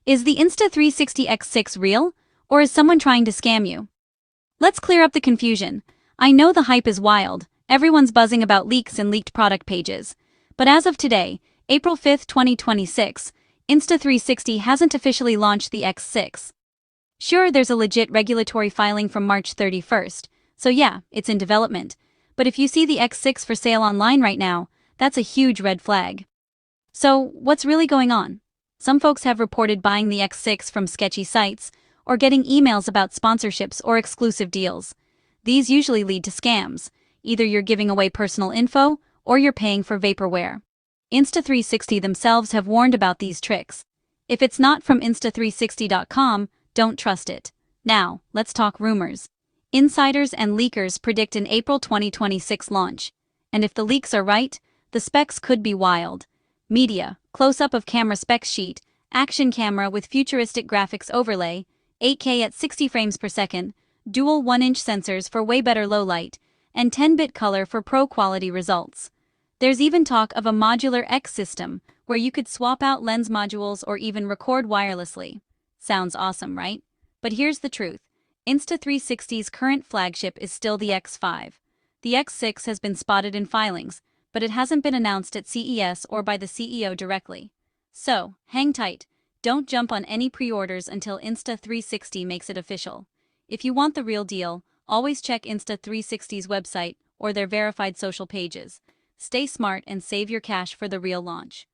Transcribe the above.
Is the Insta360 X6 real, or is someone trying to scam you? Let's clear up the confusion. I know the hype is wild, everyone's buzzing about leaks and leaked product pages. But as of today, April 5, 2026, Insta360 hasn't officially launched the X6. Sure, there's a legit regulatory filing from March 31st, so yeah, it's in development. But if you see the X6 for sale online right now, that's a huge red flag. So, what's really going on? Some folks have reported buying the X6 from sketchy sites, or getting emails about sponsorships or exclusive deals. These usually lead to scams. Either you're giving away personal info, or you're paying for vaporware. Insta360 themselves have warned about these tricks. If it's not from Insta360.com, don't trust it. Now, let's talk rumors. Insiders and leakers predict an April 2026 launch. And if the leaks are right, the specs could be wild. Media, close-up of camera specs sheet, action camera with futuristic graphics overlay, 8K at 60 frames per second, dual 1-inch sensors for way better low light, and 10-bit color for pro-quality results. There's even talk of a modular X system, where you could swap out lens modules or even record wirelessly. Sounds awesome, right? But here's the truth. Insta360's current flagship is still the X5. The X6 has been spotted in filings, but it hasn't been announced at CES or by the CEO directly. So, hang tight. Don't jump on any pre-orders until Insta360 makes it official. If you want the real deal, always check Insta360's website or their verified social pages. Stay smart and save your cash for the real launch.